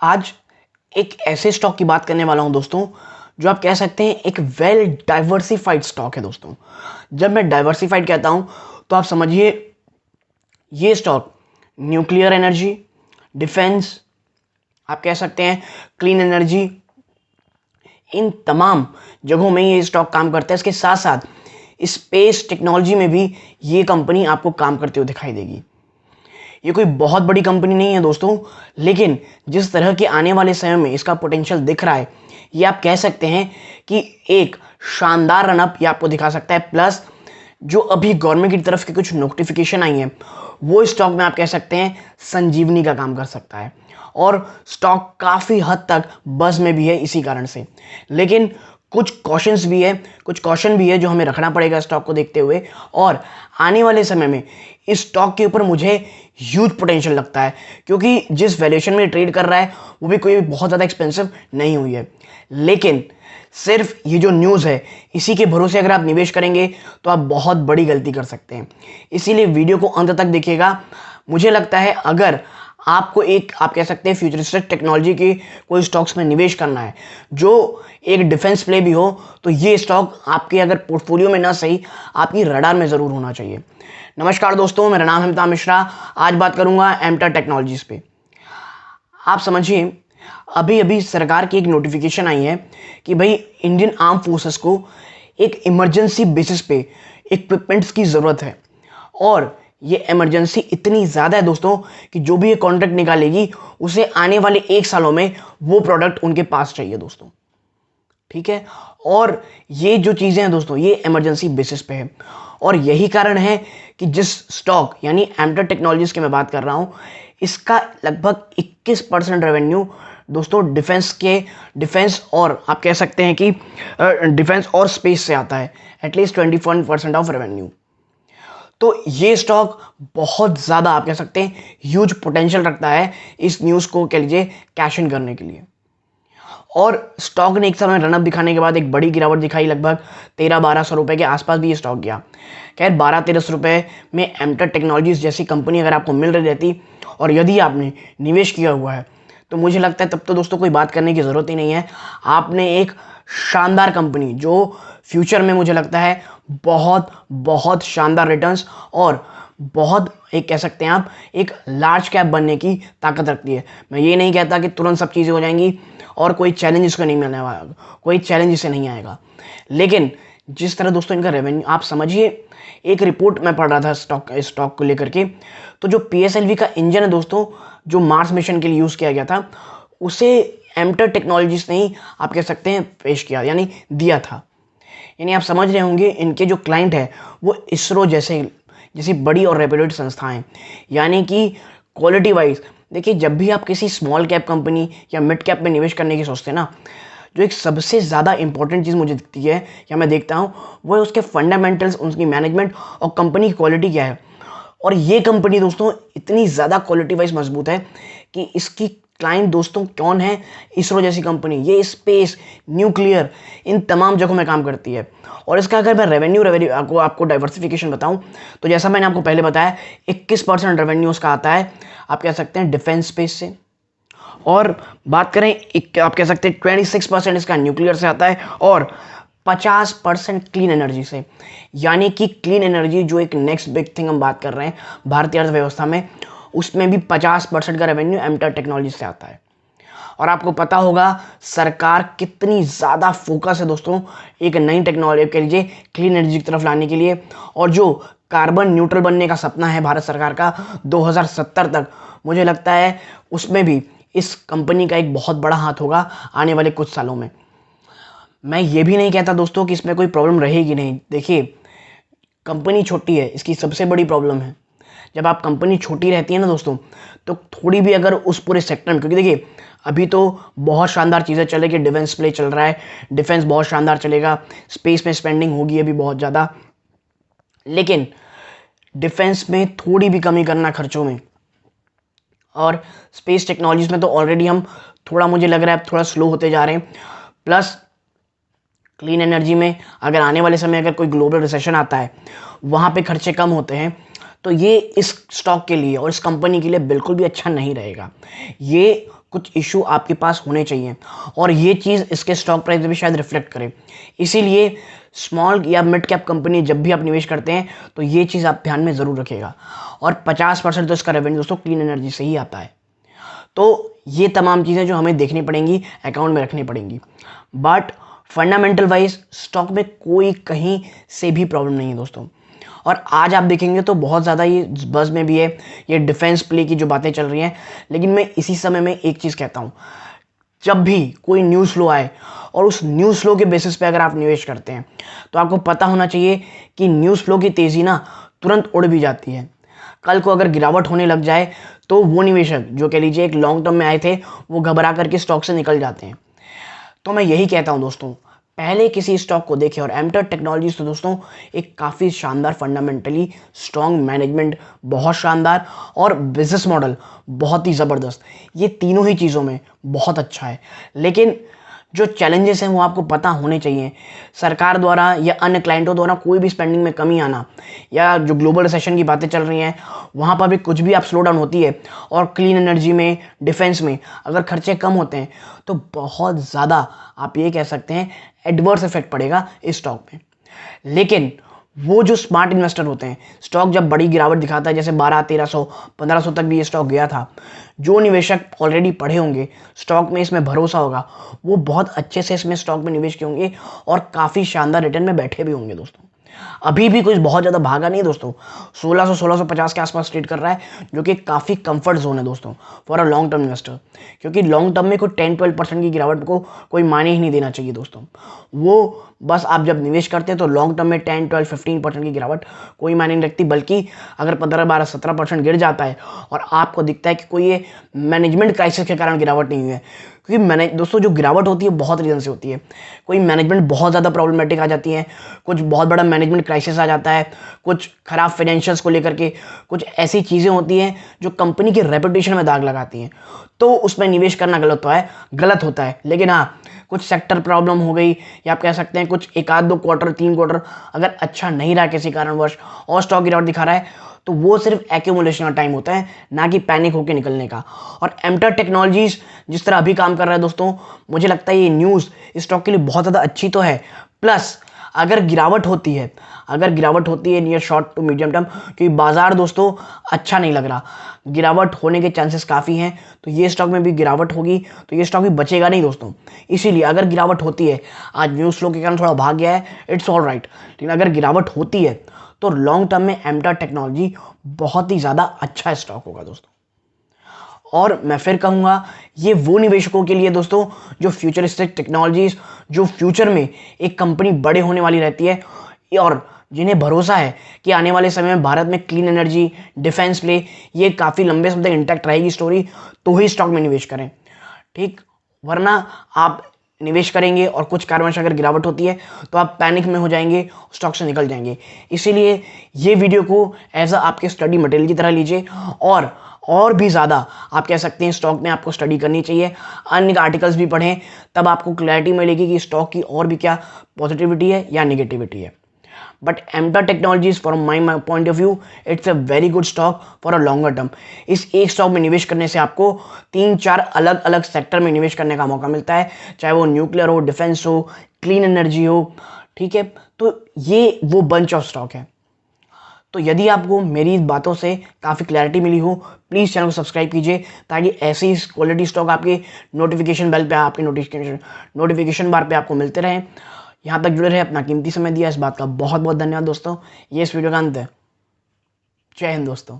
आज एक ऐसे स्टॉक की बात करने वाला हूं दोस्तों, जो आप कह सकते हैं एक वेल डाइवर्सिफाइड स्टॉक है दोस्तों। जब मैं डाइवर्सिफाइड कहता हूं तो आप समझिए ये स्टॉक न्यूक्लियर एनर्जी, डिफेंस, आप कह सकते हैं क्लीन एनर्जी, इन तमाम जगहों में ये स्टॉक काम करता है। इसके साथ साथ स्पेस टेक्नोलॉजी में भी ये कंपनी आपको काम करते हुए दिखाई देगी। ये कोई बहुत बड़ी कंपनी नहीं है दोस्तों, लेकिन जिस तरह के आने वाले समय में इसका पोटेंशियल दिख रहा है, ये आप कह सकते हैं कि एक शानदार रनअप ये आपको दिखा सकता है। प्लस जो अभी गवर्नमेंट की तरफ की कुछ नोटिफिकेशन आई है, वो स्टॉक में आप कह सकते हैं संजीवनी का काम कर सकता है और स्टॉक काफ़ी हद तक बज़ में भी है इसी कारण से। लेकिन कुछ कॉशन भी है जो हमें रखना पड़ेगा स्टॉक को देखते हुए। और आने वाले समय में इस स्टॉक के ऊपर मुझे ह्यूज पोटेंशियल लगता है, क्योंकि जिस वैल्यूएशन में ट्रेड कर रहा है वो भी कोई बहुत ज़्यादा एक्सपेंसिव नहीं हुई है। लेकिन सिर्फ ये जो न्यूज़ है, इसी के भरोसे अगर आप निवेश करेंगे तो आप बहुत बड़ी गलती कर सकते हैं। इसीलिए वीडियो को अंत तक देखिएगा। मुझे लगता है अगर आपको एक आप कह सकते हैं फ्यूचरिस्टिक टेक्नोलॉजी के कोई स्टॉक्स में निवेश करना है जो एक डिफेंस प्ले भी हो, तो ये स्टॉक आपके अगर पोर्टफोलियो में ना सही, आपकी रडार में ज़रूर होना चाहिए। नमस्कार दोस्तों, मेरा नाम है अमिताभ मिश्रा। आज बात करूंगा एमटर टेक्नोलॉजीज पे। आप समझिए अभी अभी सरकार की एक नोटिफिकेशन आई है कि भाई इंडियन आर्म फोर्सेस को एक इमरजेंसी बेसिस पे इक्विपमेंट्स की ज़रूरत है। और ये इमरजेंसी इतनी ज़्यादा है दोस्तों कि जो भी ये कॉन्ट्रैक्ट निकालेगी उसे आने वाले 1 सालों में वो प्रोडक्ट उनके पास चाहिए दोस्तों। ठीक है, और ये जो चीज़ें हैं दोस्तों, ये इमरजेंसी बेसिस पे है। और यही कारण है कि जिस स्टॉक यानी एमटर टेक्नोलॉजीज की मैं बात कर रहा हूँ, इसका लगभग 21% रेवेन्यू दोस्तों डिफेंस और आप कह सकते हैं कि डिफेंस और स्पेस से आता है। At least 21% of revenue. तो ये स्टॉक बहुत ज़्यादा आप कह सकते हैं ह्यूज पोटेंशियल रखता है इस न्यूज़ को कह लीजिए कैश इन करने के लिए। और स्टॉक ने एक समय रनअप दिखाने के बाद एक बड़ी गिरावट दिखाई, लगभग 1300-1200 रुपए के आसपास भी ये स्टॉक गया। खैर 1200-1300 रुपए में एमटर टेक्नोलॉजीज जैसी कंपनी अगर आपको मिल रही रहती और यदि आपने निवेश किया हुआ है, तो मुझे लगता है तब तो दोस्तों कोई बात करने की ज़रूरत ही नहीं है। आपने एक शानदार कंपनी जो फ्यूचर में मुझे लगता है बहुत बहुत शानदार रिटर्न्स और बहुत एक कह सकते हैं आप एक लार्ज कैप बनने की ताकत रखती है। मैं ये नहीं कहता कि तुरंत सब चीज़ें हो जाएंगी और कोई चैलेंज इसको नहीं मिलने वाला, कोई चैलेंज इसे नहीं आएगा। लेकिन जिस तरह दोस्तों इनका रेवेन्यू, आप समझिए एक रिपोर्ट मैं पढ़ रहा था स्टॉक को लेकर के, तो जो PSLV का इंजन है दोस्तों, जो मार्स मिशन के लिए यूज़ किया गया था, उसे एमटर टेक्नोलॉजीज ने ही आप कह सकते हैं पेश किया यानी दिया था। यानी आप समझ रहे होंगे इनके जो क्लाइंट है वो इसरो जैसी बड़ी और रेप्यूटेड संस्थाएं। यानी कि क्वालिटी वाइज देखिए, जब भी आप किसी स्मॉल कैप कंपनी या मिड कैप में निवेश करने की सोचते हैं ना, जो एक सबसे ज़्यादा इंपॉर्टेंट चीज़ मुझे दिखती है या मैं देखता हूँ, वो है उसके फंडामेंटल्स, उनकी मैनेजमेंट और कंपनी की क्वालिटी क्या है। और ये कंपनी दोस्तों इतनी ज़्यादा क्वालिटी वाइज मजबूत है कि इसकी क्लाइंट दोस्तों कौन है, इसरो जैसी कंपनी। ये स्पेस, न्यूक्लियर, इन तमाम जगहों में काम करती है। और इसका अगर मैं रेवेन्यू आपको डाइवर्सिफिकेशन बताऊं, तो जैसा मैंने आपको पहले बताया 21% रेवेन्यू उसका आता है आप कह सकते हैं डिफेंस स्पेस से। और बात करें आप कह सकते हैं 26% इसका न्यूक्लियर से आता है और 50% क्लीन एनर्जी से। यानी कि क्लीन एनर्जी जो एक नेक्स्ट बिग थिंग हम बात कर रहे हैं भारतीय अर्थव्यवस्था में, उसमें भी 50% का रेवेन्यू एमटर टेक्नोलॉजी से आता है। और आपको पता होगा सरकार कितनी ज़्यादा फोकस है दोस्तों एक नई टेक्नोलॉजी कह लीजिए क्लीन एनर्जी की तरफ लाने के लिए। और जो कार्बन न्यूट्रल बनने का सपना है भारत सरकार का 2070 तक, मुझे लगता है उसमें भी इस कंपनी का एक बहुत बड़ा हाथ होगा आने वाले कुछ सालों में। मैं ये भी नहीं कहता दोस्तों कि इसमें कोई प्रॉब्लम रहेगी नहीं। देखिए कंपनी छोटी है, इसकी सबसे बड़ी प्रॉब्लम है जब आप कंपनी छोटी रहती है ना दोस्तों, तो थोड़ी भी अगर उस पूरे सेक्टर में, क्योंकि देखिए अभी तो बहुत शानदार चीज़ें चलेगी, डिफेंस प्ले चल रहा है, डिफेंस बहुत शानदार चलेगा, स्पेस में स्पेंडिंग होगी अभी बहुत ज़्यादा। लेकिन डिफेंस में थोड़ी भी कमी करना खर्चों में, और स्पेस टेक्नोलॉजीज में तो ऑलरेडी हम थोड़ा, मुझे लग रहा है थोड़ा स्लो होते जा रहे हैं। प्लस क्लीन एनर्जी में अगर आने वाले समय अगर कोई ग्लोबल रिसेशन आता है, वहाँ पे खर्चे कम होते हैं, तो ये इस स्टॉक के लिए और इस कंपनी के लिए बिल्कुल भी अच्छा नहीं रहेगा। ये कुछ इशू आपके पास होने चाहिए और ये चीज़ इसके स्टॉक प्राइस में भी शायद रिफ्लेक्ट करे। इसीलिए स्मॉल या मिड कैप कंपनी जब भी आप निवेश करते हैं तो ये चीज़ आप ध्यान में ज़रूर रखिएगा। और 50% तो इसका रेवेन्यू दोस्तों क्लीन एनर्जी से ही आता है। तो ये तमाम चीज़ें जो हमें देखनी पड़ेंगी, अकाउंट में रखनी पड़ेंगी। बट फंडामेंटल वाइज स्टॉक में कोई कहीं से भी प्रॉब्लम नहीं है दोस्तों। और आज आप देखेंगे तो बहुत ज़्यादा ये बज़ में भी है, ये डिफेंस प्ले की जो बातें चल रही हैं। लेकिन मैं इसी समय में एक चीज़ कहता हूँ, जब भी कोई न्यूज़ फ्लो आए और उस न्यूज़ फ्लो के बेसिस पे अगर आप निवेश करते हैं तो आपको पता होना चाहिए कि न्यूज़ फ्लो की तेज़ी ना तुरंत उड़ भी जाती है। कल को अगर गिरावट होने लग जाए तो वो निवेशक जो कह लीजिए एक लॉन्ग टर्म में आए थे वो घबरा करके स्टॉक से निकल जाते हैं। तो मैं यही कहता हूं दोस्तों, पहले किसी स्टॉक को देखें। और एमटेक टेक्नोलॉजीज तो दोस्तों एक काफ़ी शानदार फंडामेंटली स्ट्रॉन्ग मैनेजमेंट, बहुत शानदार, और बिजनेस मॉडल बहुत ही ज़बरदस्त। ये तीनों ही चीज़ों में बहुत अच्छा है। लेकिन जो चैलेंजेस हैं वो आपको पता होने चाहिए। सरकार द्वारा या अन्य क्लाइंटों द्वारा कोई भी स्पेंडिंग में कमी आना, या जो ग्लोबल रिसेशन की बातें चल रही हैं वहाँ पर भी कुछ भी आप स्लो डाउन होती है, और क्लीन एनर्जी में, डिफेंस में अगर खर्चे कम होते हैं तो बहुत ज़्यादा आप ये कह सकते हैं एडवर्स इफेक्ट पड़ेगा इस स्टॉक में। लेकिन वो जो स्मार्ट इन्वेस्टर होते हैं, स्टॉक जब बड़ी गिरावट दिखाता है, जैसे 1200, 1300 तक भी ये स्टॉक गया था, जो निवेशक ऑलरेडी पढ़े होंगे, स्टॉक में इसमें भरोसा होगा, वो बहुत अच्छे से इसमें स्टॉक में निवेश किए होंगे और काफ़ी शानदार रिटर्न में बैठे भी होंगे दोस्तों। अभी भी कुछ बहुत ज़्यादा भागा नहीं है दोस्तों, 1600, 1650 के आसपास ट्रेड कर रहा है, जो कि काफ़ी कंफर्ट जोन है दोस्तों for a long term investor. क्योंकि लॉन्ग टर्म में कोई 10-12% की गिरावट को कोई मायने ही नहीं देना चाहिए दोस्तों। वो बस आप जब निवेश करते हैं तो लॉन्ग टर्म में 10, 12, 15% की गिरावट कोई मायने नहीं रखती। बल्कि अगर 15, 12, 17% गिर जाता है और आपको दिखता है कि कोई ये मैनेजमेंट क्राइसिस के कारण गिरावट नहीं हुई है, क्योंकि दोस्तों जो गिरावट होती है बहुत रीज़न से होती है। कोई मैनेजमेंट बहुत ज़्यादा प्रॉब्लमेटिक आ जाती है, कुछ बहुत बड़ा मैनेजमेंट क्राइसिस आ जाता है, कुछ खराब फाइनेंशियल्स को लेकर के कुछ ऐसी चीज़ें होती हैं जो कंपनी की रेपुटेशन में दाग लगाती हैं, तो उसमें निवेश करना गलत होता है। लेकिन हाँ, कुछ सेक्टर प्रॉब्लम हो गई, या आप कह सकते हैं कुछ 1-2 क्वार्टर, 3 क्वार्टर अगर अच्छा नहीं रहा किसी कारणवश और स्टॉक गिरावट दिखा रहा है, तो वो सिर्फ एक्यूमुलेशन का टाइम होता है, ना कि पैनिक होकर निकलने का। और एमटेक टेक्नोलॉजीज जिस तरह अभी काम कर रहा है दोस्तों, मुझे लगता है ये न्यूज़ इस स्टॉक के लिए बहुत ज़्यादा अच्छी तो है। प्लस अगर गिरावट होती है near short to medium term, क्योंकि बाजार दोस्तों अच्छा नहीं लग रहा, गिरावट होने के चांसेस काफ़ी हैं, तो ये स्टॉक में भी गिरावट होगी, तो ये स्टॉक भी बचेगा नहीं दोस्तों। इसीलिए अगर गिरावट होती है, आज न्यूज़ फ्लो के कारण थोड़ा भाग गया है, इट्स ऑल राइट, लेकिन अगर गिरावट होती है तो लॉन्ग टर्म में एमटेक टेक्नोलॉजी बहुत ही ज़्यादा अच्छा स्टॉक होगा दोस्तों। और मैं फिर कहूँगा, ये वो निवेशकों के लिए दोस्तों जो फ्यूचरिस्टिक टेक्नोलॉजीज, जो फ्यूचर में एक कंपनी बड़े होने वाली रहती है, और जिन्हें भरोसा है कि आने वाले समय में भारत में क्लीन एनर्जी, डिफेंस प्ले, ये काफ़ी लंबे समय तक इंटैक्ट रहेगी स्टोरी, तो ही स्टॉक में निवेश करें, ठीक। वरना आप निवेश करेंगे और कुछ कारणवश अगर गिरावट होती है तो आप पैनिक में हो जाएंगे, स्टॉक से निकल जाएंगे। इसीलिए ये वीडियो को एज अ आपके स्टडी मटेरियल की तरह लीजिए, और भी ज़्यादा आप कह सकते हैं स्टॉक में आपको स्टडी करनी चाहिए, अन्य आर्टिकल्स भी पढ़ें, तब आपको क्लैरिटी मिलेगी कि स्टॉक की और भी क्या पॉजिटिविटी है या निगेटिविटी है। But Amtek technologies from my point of view, it's a very good stock for a longer term. इस एक स्टॉक में निवेश करने से आपको 3-4 अलग अलग सेक्टर में निवेश करने का मौका मिलता है, चाहे वो न्यूक्लियर हो, डिफेंस हो, क्लीन एनर्जी हो, ठीक है। तो ये वो बंच ऑफ स्टॉक है। तो यदि आपको मेरी बातों से काफ़ी क्लैरिटी मिली हो, प्लीज़ चैनल को सब्सक्राइब कीजिए, ताकि ऐसे ही क्वालिटी स्टॉक आपके नोटिफिकेशन बेल पे, आपके नोटिफिकेशन बार पे आपको मिलते रहें। यहाँ तक जुड़े रहे, अपना कीमती समय दिया, इस बात का बहुत बहुत धन्यवाद दोस्तों। ये इस वीडियो का अंत है। जय हिंद दोस्तों।